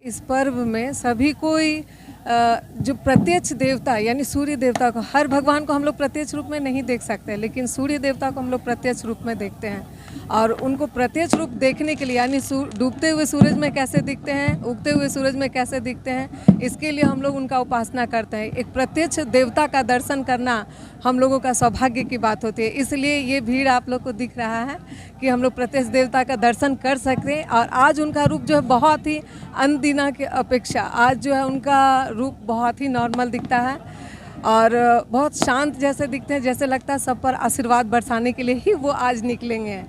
इस पर्व में सभी कोई जो प्रत्यक्ष देवता यानी सूर्य देवता को, हर भगवान को हम लोग प्रत्यक्ष रूप में नहीं देख सकते, लेकिन सूर्य देवता को हम लोग प्रत्यक्ष रूप में देखते हैं। और उनको प्रत्यक्ष रूप देखने के लिए यानी डूबते हुए सूरज में कैसे दिखते हैं, उगते हुए सूरज में कैसे दिखते हैं, इसके लिए हम लोग उनका उपासना करते हैं। एक प्रत्यक्ष देवता का दर्शन करना हम लोगों का सौभाग्य की बात होती है। इसलिए ये भीड़ आप लोग को दिख रहा है कि हम लोग प्रत्यक्ष देवता का दर्शन कर सकते हैं। और आज उनका रूप जो है बहुत ही अन्य दिनों की अपेक्षा आज जो है उनका रूप बहुत ही नॉर्मल दिखता है और बहुत शांत जैसे दिखते हैं, जैसे लगता है सब पर आशीर्वाद बरसाने के लिए ही वो आज निकलेंगे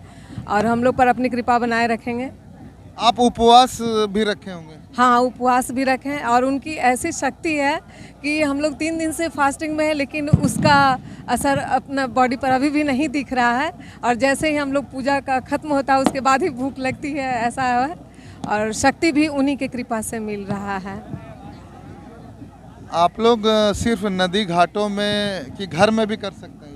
और हम लोग पर अपनी कृपा बनाए रखेंगे। आप उपवास भी रखे होंगे? हाँ, उपवास भी रखें और उनकी ऐसी शक्ति है कि हम लोग 3 दिन से फास्टिंग में है, लेकिन उसका असर अपना बॉडी पर अभी भी नहीं दिख रहा है। और जैसे ही हम लोग पूजा का खत्म होता है उसके बाद ही भूख लगती है, ऐसा है। और शक्ति भी उन्हीं के कृपा से मिल रहा है। आप लोग सिर्फ नदी घाटों में कि घर में भी कर सकते हैं?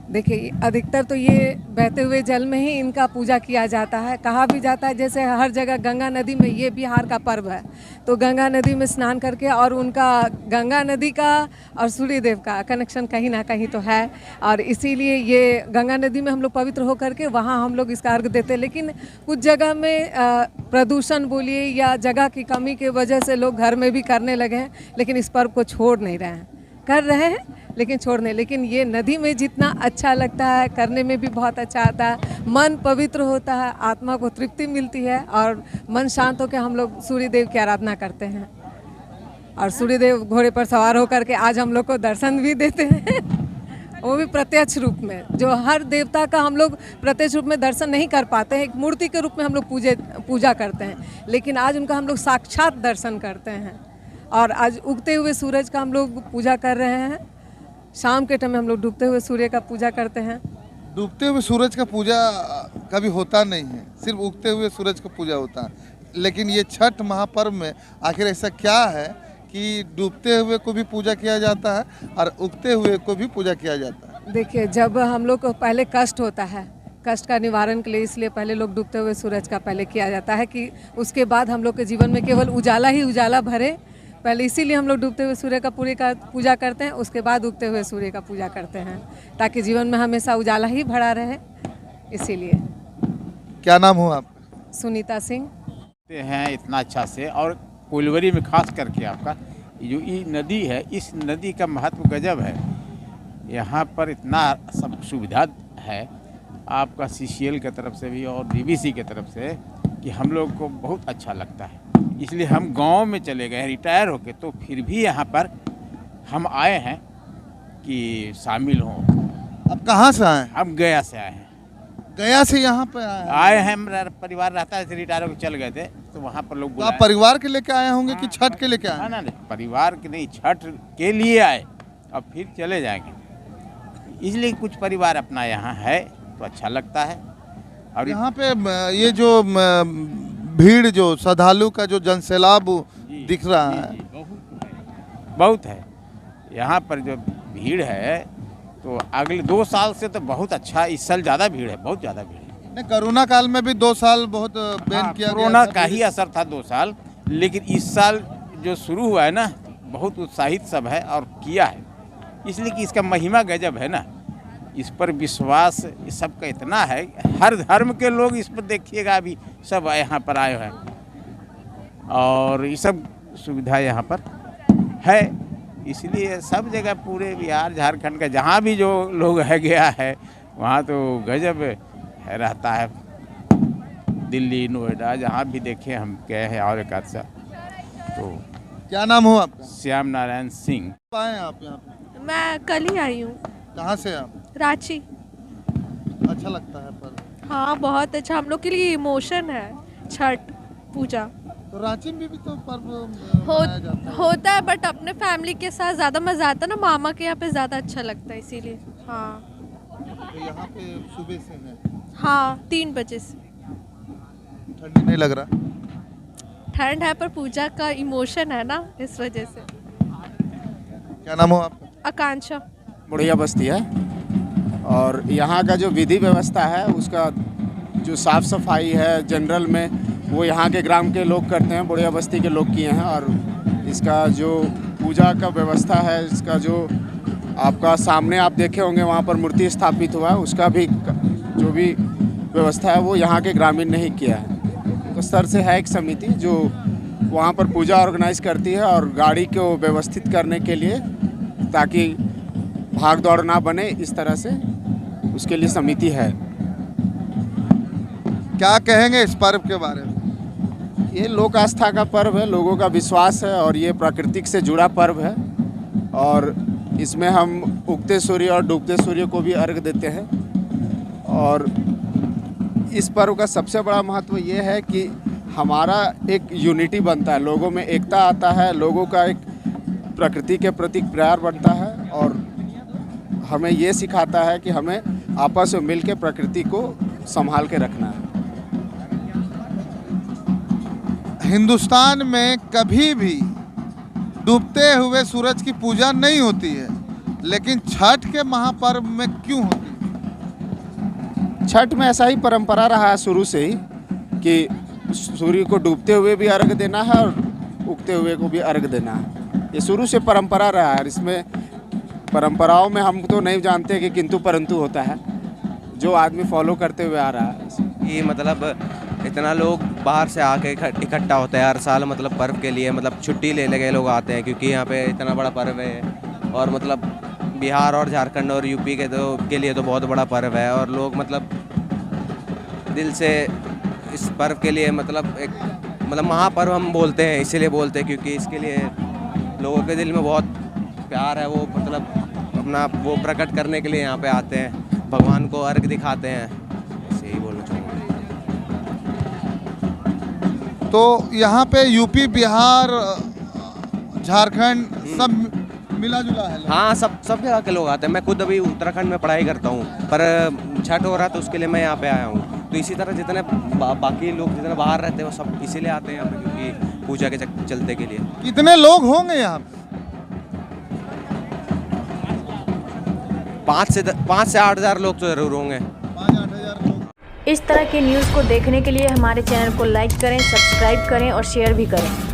देखिए, अधिकतर तो ये बहते हुए जल में ही इनका पूजा किया जाता है। कहा भी जाता है जैसे हर जगह गंगा नदी में, ये बिहार का पर्व है तो गंगा नदी में स्नान करके, और उनका गंगा नदी का और सूर्य देव का कनेक्शन कहीं ना कहीं तो है। और इसीलिए ये गंगा नदी में हम लोग पवित्र होकर के वहाँ हम लोग इसका अर्घ देते हैं। लेकिन कुछ जगह में प्रदूषण बोलिए या जगह की कमी की वजह से लोग घर में भी करने लगे हैं, लेकिन इस पर्व को छोड़ नहीं रहे हैं। कर रहे हैं लेकिन छोड़ने, लेकिन ये नदी में जितना अच्छा लगता है, करने में भी बहुत अच्छा आता है, मन पवित्र होता है, आत्मा को तृप्ति मिलती है और मन शांत होकर हम लोग सूर्य देव की आराधना करते हैं। और सूर्य देव घोड़े पर सवार होकर के आज हम लोग को दर्शन भी देते हैं वो भी प्रत्यक्ष रूप में। जो हर देवता का हम लोग प्रत्यक्ष रूप में दर्शन नहीं कर पाते हैं, एक मूर्ति के रूप में हम लोग पूजा करते हैं, लेकिन आज उनका हम लोग साक्षात दर्शन करते हैं। और आज उगते हुए सूरज का हम लोग पूजा कर रहे हैं। शाम के टाइम में हम लोग डूबते हुए सूर्य का पूजा करते हैं। डूबते हुए सूरज का पूजा कभी होता नहीं है, सिर्फ उगते हुए सूरज का पूजा होता है। लेकिन ये छठ महापर्व में आखिर ऐसा क्या है कि डूबते हुए को भी पूजा किया जाता है और उगते हुए को भी पूजा किया जाता है? देखिए, जब हम लोग को पहले कष्ट होता है, कष्ट का निवारण के लिए, इसलिए पहले लोग डूबते हुए सूरज का पहले किया जाता है कि उसके बाद हम लोग के जीवन में केवल उजाला ही उजाला भरे। पहले इसीलिए हम लोग डूबते हुए सूर्य का पूजा करते हैं, उसके बाद उगते हुए सूर्य का पूजा करते हैं, ताकि जीवन में हमेशा उजाला ही भरा रहे। इसीलिए। क्या नाम हो आप? सुनीता सिंह। हैं इतना अच्छा से, और कोइलवरी में खास करके आपका जो ये नदी है, इस नदी का महत्व गजब है। यहाँ पर इतना सब सुविधा है आपका CCL की तरफ से भी और DVC की तरफ से कि हम लोग को बहुत अच्छा लगता है। इसलिए हम गांव में चले गए रिटायर होके, तो फिर भी यहाँ पर हम आए हैं कि शामिल हों। आप कहाँ से आए? हम गया से आए हैं। गया से यहाँ पे आए हैं, मेरा परिवार रहता है, रिटायर होकर चल गए थे तो वहाँ पर लोग तो आप परिवार के लेके आए होंगे कि छठ के लेके आए? ना, परिवार के नहीं, छठ के लिए आए, अब फिर चले जाएंगे। इसलिए कुछ परिवार अपना यहाँ है तो अच्छा लगता है। और यहाँ पे ये जो भीड़, जो श्रद्धालु का जो जनसैलाब दिख रहा है, बहुत है यहाँ पर जो भीड़ है, तो अगले 2 साल से तो बहुत अच्छा, इस साल ज़्यादा भीड़ है, बहुत ज़्यादा भीड़ है। नहीं, कोरोना काल में भी 2 साल बहुत बैन किया गया, कोरोना का ही असर था 2 साल, लेकिन इस साल जो शुरू हुआ है ना, बहुत उत्साहित सब है और किया है, इसलिए कि इसका महिमा गजब है ना। इस पर विश्वास इस सब का इतना है, हर धर्म के लोग इस पर देखिएगा अभी सब यहाँ पर आए हैं और ये सब सुविधा यहाँ पर है। इसलिए सब जगह पूरे बिहार झारखंड का जहाँ भी जो लोग है गया है वहाँ तो गजब है रहता है। दिल्ली, नोएडा, जहाँ भी देखे हम गए हैं और एक आध सा। तो क्या नाम हो आपका? श्याम नारायण सिंह। आए आप यहाँ पे? मैं कल ही आई हूँ। कहाँ से आप? रांची। अच्छा लगता है पर? हाँ, बहुत अच्छा, हम लोग के लिए इमोशन है छठ पूजा। तो रांची में भी तो पर्व मनाया जाता है? होता है, बट अपने फैमिली के साथ ज़्यादा मज़ा आता है ना, मामा के यहाँ पे ज़्यादा अच्छा लगता है, इसीलिए। हाँ, तो यहाँ पे सुबह से है? हाँ, 3 बजे से। ठंडी नहीं लग रहा? ठंड है पर पूजा का इमोशन है ना, इस वजह से। क्या नाम हो आपका? आकांक्षा। बुढ़िया बस्ती है, और यहाँ का जो विधि व्यवस्था है उसका जो साफ़ सफाई है, जनरल में वो यहाँ के ग्राम के लोग करते हैं, बुढ़िया बस्ती के लोग किए हैं। और इसका जो पूजा का व्यवस्था है, इसका जो आपका सामने आप देखे होंगे वहाँ पर मूर्ति स्थापित हुआ है, उसका भी जो भी व्यवस्था है वो यहाँ के ग्रामीण ने ही किया है। तो स्तर से है एक समिति जो वहाँ पर पूजा ऑर्गेनाइज करती है और गाड़ी को व्यवस्थित करने के लिए, ताकि भाग दौड़ ना बने, इस तरह से उसके लिए समिति है। क्या कहेंगे इस पर्व के बारे में? ये लोक आस्था का पर्व है, लोगों का विश्वास है और ये प्राकृतिक से जुड़ा पर्व है। और इसमें हम उगते सूर्य और डूबते सूर्य को भी अर्घ देते हैं। और इस पर्व का सबसे बड़ा महत्व ये है कि हमारा एक यूनिटी बनता है, लोगों में एकता आता है, लोगों का एक प्रकृति के प्रति प्यार बनता है और हमें ये सिखाता है कि हमें आपस में मिल के प्रकृति को संभाल के रखना है। हिंदुस्तान में कभी भी डूबते हुए सूरज की पूजा नहीं होती है, लेकिन छठ के महापर्व में क्यों होती है? छठ में ऐसा ही परंपरा रहा है शुरू से ही कि सूर्य को डूबते हुए भी अर्घ देना है और उगते हुए को भी अर्घ देना है। ये शुरू से परंपरा रहा है। इसमें परंपराओं में हम तो नहीं जानते कि किंतु परंतु होता है, जो आदमी फॉलो करते हुए आ रहा है। ये मतलब इतना लोग बाहर से आके इकट्ठा होता है हर साल, मतलब पर्व के लिए, मतलब छुट्टी लेने के लोग आते हैं क्योंकि यहाँ पे इतना बड़ा पर्व है। और मतलब बिहार और झारखंड और यूपी के लिए तो बहुत बड़ा पर्व है और लोग मतलब दिल से इस पर्व के लिए मतलब महापर्व हम बोलते हैं, इसीलिए बोलते हैं क्योंकि इसके लिए लोगों के दिल में बहुत प्यार है। वो मतलब अपना वो प्रकट करने के लिए यहाँ पे आते हैं, भगवान को अर्घ दिखाते हैं, यही बोलना चाहूँगा। तो यहाँ पे यूपी, बिहार, झारखंड सब मिला जुला है। हाँ, सब जगह के लोग आते हैं। मैं खुद अभी उत्तराखंड में पढ़ाई करता हूँ, पर छठ हो रहा है तो उसके लिए मैं यहाँ पे आया हूँ। तो इसी तरह जितने बाकी लोग जितने बाहर रहते हैं वो सब इसीलिए आते हैं यहाँ पे, क्योंकि पूजा के चलते के लिए। कितने लोग होंगे यहाँ पे? 5 से 8 हज़ार लोग तो जरूर होंगे। 5-8 हज़ार लोग। इस तरह की न्यूज़ को देखने के लिए हमारे चैनल को लाइक करें, सब्सक्राइब करें और शेयर भी करें।